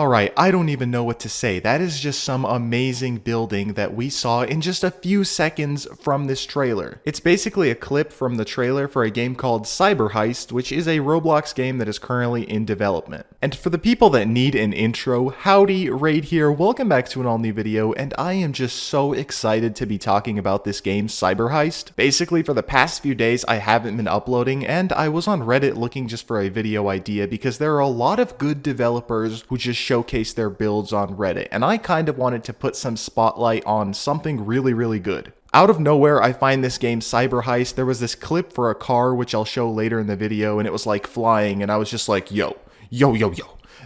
Alright, I don't even know what to say. That is just some amazing building that we saw in just a few seconds from this trailer. It's basically a clip from the trailer for a game called Cyber Heist, which is a Roblox game that is currently in development. And for the people that need an intro, howdy, Raid here, welcome back to an all new video, and I am just so excited to be talking about this game, Cyber Heist. Basically, for the past few days, I haven't been uploading, and I was on Reddit looking just for a video idea because there are a lot of good developers who just showcase their builds on Reddit, and I kind of wanted to put some spotlight on something really good. Out of nowhere, I find this game Cyber Heist. There was this clip for a car, which I'll show later in the video, and it was like flying, and I was just like, yo.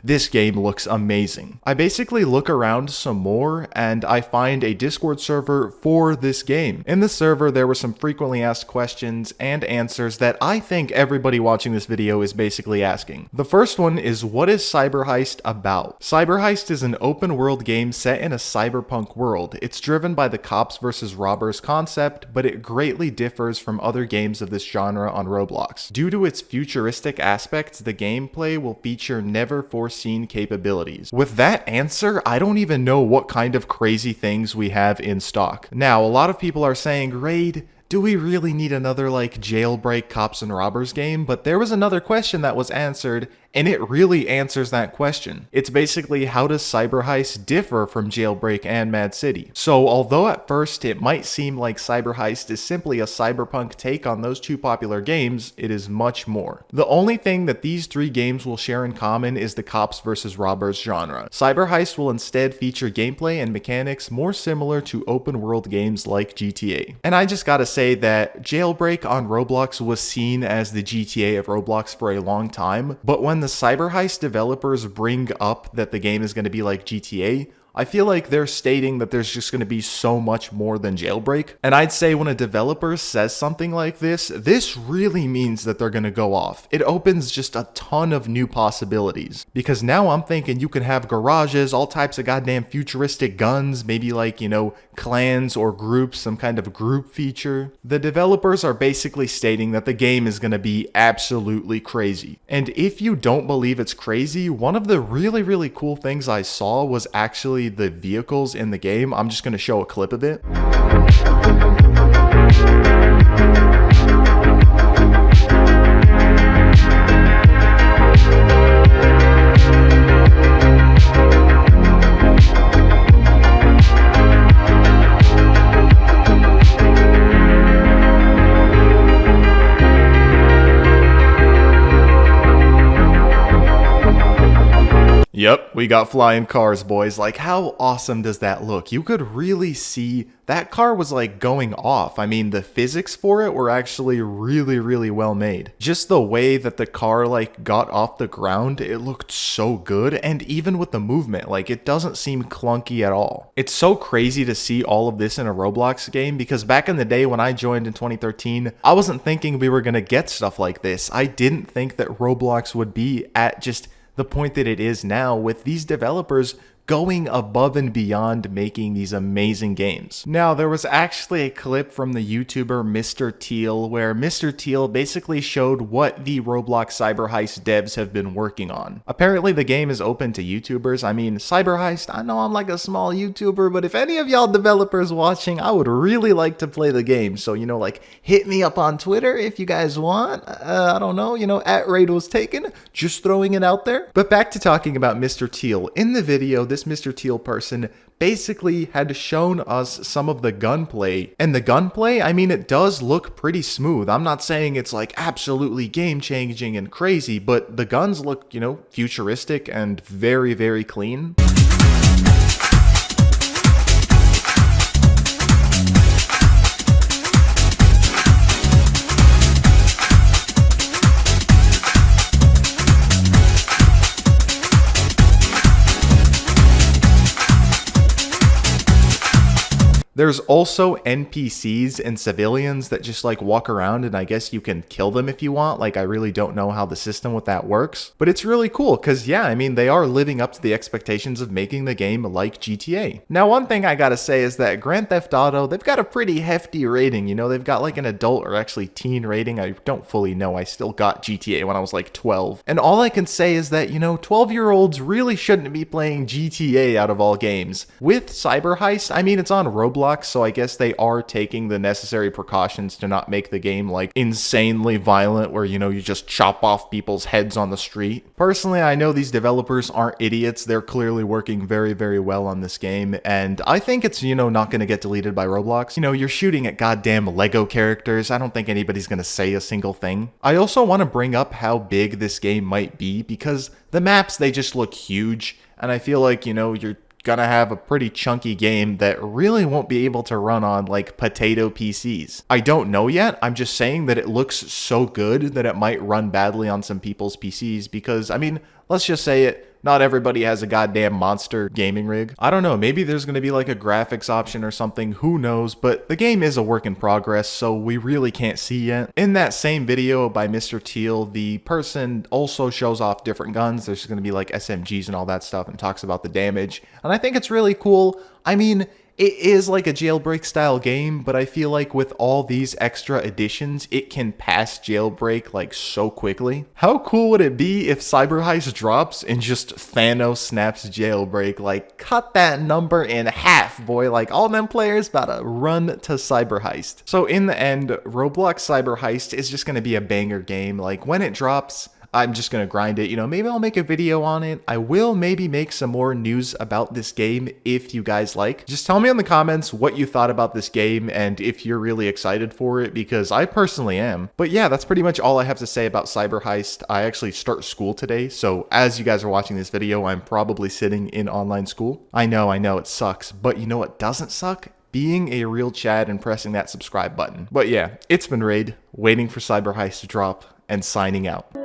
This game looks amazing. I basically look around some more and I find a Discord server for this game. In the server, there were some frequently asked questions and answers that I think everybody watching this video is basically asking. The first one is, what is Cyber Heist about? Cyber Heist is an open world game set in a cyberpunk world. It's driven by the cops versus robbers concept, but it greatly differs from other games of this genre on Roblox. Due to its futuristic aspects, the gameplay will feature never foreseen capabilities. With that answer, I don't even know what kind of crazy things we have in stock. Now, a lot of people are saying, Raid, do we really need another like jailbreak cops and robbers game? But there was another question that was answered, and it really answers that question. It's basically, how does Cyber Heist differ from Jailbreak and Mad City? So although at first it might seem like Cyber Heist is simply a cyberpunk take on those two popular games, it is much more. The only thing that these three games will share in common is the cops versus robbers genre. Cyber Heist will instead feature gameplay and mechanics more similar to open world games like GTA. And I just gotta say that Jailbreak on Roblox was seen as the GTA of Roblox for a long time, but when the Cyber Heist developers bring up that the game is going to be like GTA, I feel like they're stating that there's just going to be so much more than Jailbreak. And I'd say when a developer says something like this really means that they're going to go off. It opens just a ton of new possibilities. Because now I'm thinking you can have garages, all types of goddamn futuristic guns, maybe like, you know, clans or groups, some kind of group feature. The developers are basically stating that the game is going to be absolutely crazy. And if you don't believe it's crazy, one of the really cool things I saw was actually the vehicles in the game. I'm just going to show a clip of it. Yep, we got flying cars, boys. Like, how awesome does that look? You could really see that car was like going off. I mean, the physics for it were actually really well made. Just the way that the car like got off the ground, it looked so good. And even with the movement, like it doesn't seem clunky at all. It's so crazy to see all of this in a Roblox game because back in the day when I joined in 2013, I wasn't thinking we were gonna get stuff like this. I didn't think that Roblox would be at just the point that it is now with these developers going above and beyond making these amazing games. Now, there was actually a clip from the YouTuber Mr. Teal where Mr. Teal basically showed what the Roblox Cyber Heist devs have been working on. Apparently, the game is open to YouTubers. I mean, Cyber Heist, I know I'm like a small YouTuber, but if any of y'all developers watching, I would really like to play the game. So, you know, like, hit me up on Twitter if you guys want. I don't know, you know, @RaidWasTaken, just throwing it out there. But back to talking about Mr. Teal. In the video, this Mr. Teal person basically had shown us some of the gunplay. And the gunplay, I mean, it does look pretty smooth. I'm not saying it's like absolutely game-changing and crazy, but the guns look, you know, futuristic and very clean. There's also NPCs and civilians that just like walk around, and I guess you can kill them if you want. Like, I really don't know how the system with that works, but it's really cool because, yeah, I mean, they are living up to the expectations of making the game like GTA. Now, one thing I gotta say is that Grand Theft Auto, they've got a pretty hefty rating. You know, they've got like an adult or actually teen rating. I don't fully know. I still got GTA when I was like 12. And all I can say is that, you know, 12-year-olds really shouldn't be playing GTA out of all games. With Cyber Heist, I mean, it's on Roblox, so I guess they are taking the necessary precautions to not make the game like insanely violent where, you know, you just chop off people's heads on the street. Personally, I know these developers aren't idiots. They're clearly working very, very well on this game, and I think it's, you know, not going to get deleted by Roblox. You know, you're shooting at goddamn Lego characters. I don't think anybody's going to say a single thing. I also want to bring up how big this game might be because the maps, they just look huge, and I feel like, you know, you're gonna have a pretty chunky game that really won't be able to run on like potato PCs. I don't know yet. I'm just saying that it looks so good that it might run badly on some people's PCs because, I mean, let's just say it, not everybody has a goddamn monster gaming rig. I don't know, maybe there's going to be like a graphics option or something, who knows, but the game is a work in progress, so we really can't see yet. In that same video by Mr. Teal, the person also shows off different guns. There's going to be like SMGs and all that stuff and talks about the damage, and I think it's really cool. I mean, it is like a jailbreak style game, but I feel like with all these extra additions, it can pass jailbreak like so quickly. How cool would it be if Cyber Heist drops and just Thanos snaps jailbreak? Like, cut that number in half, boy. Like, all them players about to run to Cyber Heist. So in the end, Roblox Cyber Heist is just going to be a banger game. Like, when it drops, I'm just going to grind it. You know, maybe I'll make a video on it. I will maybe make some more news about this game if you guys like. Just tell me in the comments what you thought about this game and if you're really excited for it, because I personally am. But yeah, that's pretty much all I have to say about Cyber Heist. I actually start school today, so as you guys are watching this video, I'm probably sitting in online school. I know, it sucks, but you know what doesn't suck? Being a real Chad and pressing that subscribe button. But yeah, it's been Raid, waiting for Cyber Heist to drop, and signing out.